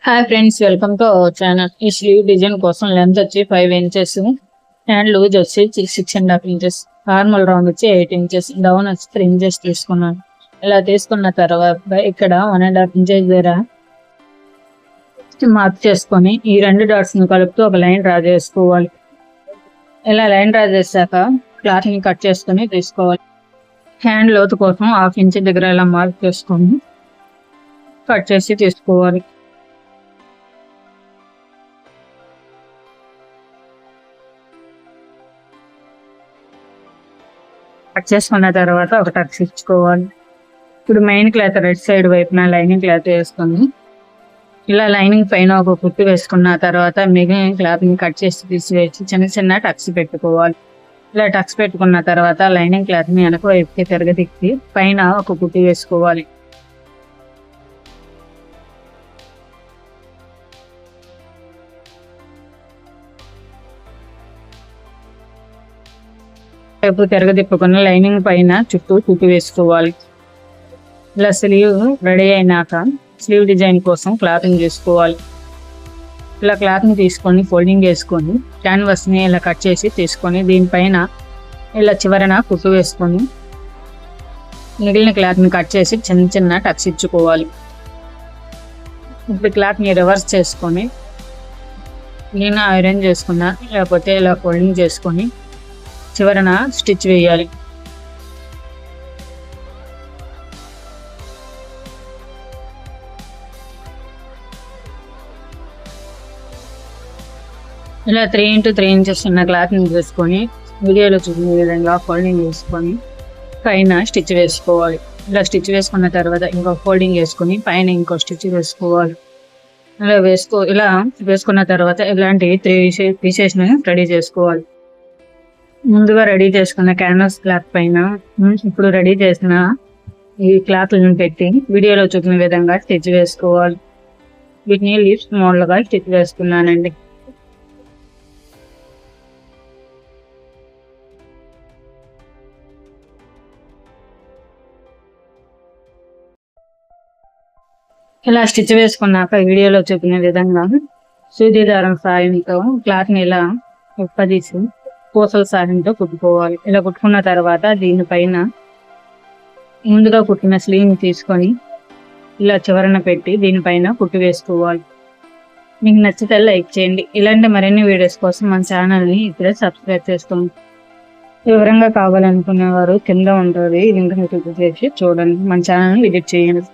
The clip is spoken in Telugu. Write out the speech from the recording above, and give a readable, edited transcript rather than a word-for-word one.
Hi friends, welcome to our channel. ఈ స్లీవ్ డిజైన్ కోసం లెంత్ వచ్చి 5 ఇంచెస్, హ్యాండ్ లూజ్ వచ్చి 6.5 ఇంచెస్, నార్మల్ రౌండ్ వచ్చి 8 ఇంచెస్, డౌన్ వచ్చి 3 ఇంచెస్ తీసుకున్నాను. ఇలా తీసుకున్న తర్వాత ఇక్కడ 1.5 ఇంచెస్ దగ్గర మార్క్ చేసుకొని ఈ రెండు డాట్స్ ని కలుపుతూ ఒక లైన్ డ్రా చేసుకోవాలి. ఇలా లైన్ డ్రా చేశాక క్లాత్ ని కట్ చేసుకొని తీసుకోవాలి. హ్యాండ్ లోతు కోసం 1/2 ఇంచ్ దగ్గర ఇలా మార్క్ చేసుకొని కట్ చేసి తీసుకోవాలి. కట్ చేసుకున్న తర్వాత ఒక టక్స్ ఇచ్చుకోవాలి. ఇప్పుడు మెయిన్ క్లాత్ రెడ్ సైడ్ వైపున లైనింగ్ క్లాత్ వేసుకొని ఇలా లైనింగ్ పైన ఒక కుట్టు వేసుకున్న తర్వాత మిగిలిన క్లాత్ ని కట్ చేసి తీసివేసి చిన్న చిన్న టక్స్ పెట్టుకోవాలి. ఇలా టక్స్ పెట్టుకున్న తర్వాత లైనింగ్ క్లాత్ ని వెనక వైపుకి తిరగదిక్కి పైన ఒక కుట్టు వేసుకోవాలి. వైపు తిరగదిప్పుకున్న లైనింగ్ పైన చుట్టూ కుట్టు వేసుకోవాలి. ఇలా స్లీవ్ రెడీ అయినాక స్లీవ్ డిజైన్ కోసం క్లాత్ని తీసుకోవాలి. ఇలా క్లాత్ని తీసుకొని ఫోల్డింగ్ వేసుకొని క్యాన్వాస్ని ఇలా కట్ చేసి తీసుకొని దీనిపైన ఇలా చివరన కుట్టు వేసుకొని మిగిలిన క్లాత్ని కట్ చేసి చిన్న చిన్న టక్స్ ఇచ్చుకోవాలి. ఇప్పుడు క్లాత్ని రివర్స్ చేసుకొని నేను ఐరన్ చేసుకున్నా, లేకపోతే ఇలా ఫోల్డింగ్ చేసుకొని చివరన స్టిచ్ వేయాలి. ఇలా 3 x 3 ఇంచెస్ ఉన్న క్లాత్ని తీసుకొని వీడియోలో చూసిన విధంగా ఫోల్డింగ్ వేసుకొని పైన స్టిచ్ వేసుకోవాలి. ఇలా స్టిచ్ వేసుకున్న తర్వాత ఇంకో ఫోల్డింగ్ వేసుకొని పైన ఇంకో స్టిచ్ వేసుకోవాలి. ఇలా వేసుకున్న తర్వాత ఇలాంటి 3 పీసెస్ని రెడీ చేసుకోవాలి. ముందుగా రెడీ చేసుకున్న క్యాన్వాస్ క్లాత్ పైన ఇప్పుడు రెడీ చేసిన ఈ క్లాత్లను పెట్టి వీడియోలో చూపిన విధంగా స్టిచ్ వేసుకోవాలి. వీటిని లీవ్స్ మోడల్గా స్టిచ్ వేసుకున్నానండి. ఇలా స్టిచ్ వేసుకున్నాక వీడియోలో చూపిన విధంగా సూది దారం సాయంతో క్లాత్ని ఇలా ఉప్పదీసి పూసల సాయంతో కుట్టుకోవాలి. ఇలా కుట్టుకున్న తర్వాత దీనిపైన ముందుగా కుట్టిన స్లీవ్ని తీసుకొని ఇలా చివరన పెట్టి దీనిపైన కుట్టు వేసుకోవాలి. మీకు నచ్చితే లైక్ చేయండి. ఇలాంటి మరిన్ని వీడియోస్ కోసం మన ఛానల్ని ఇప్పుడే సబ్స్క్రైబ్ చేసుకోండి. వివరంగా కావాలనుకునేవారు కింద ఉంటుంది లింక్ క్లిక్ చేసి చూడండి. మన ఛానల్ని విజిట్ చేయండి.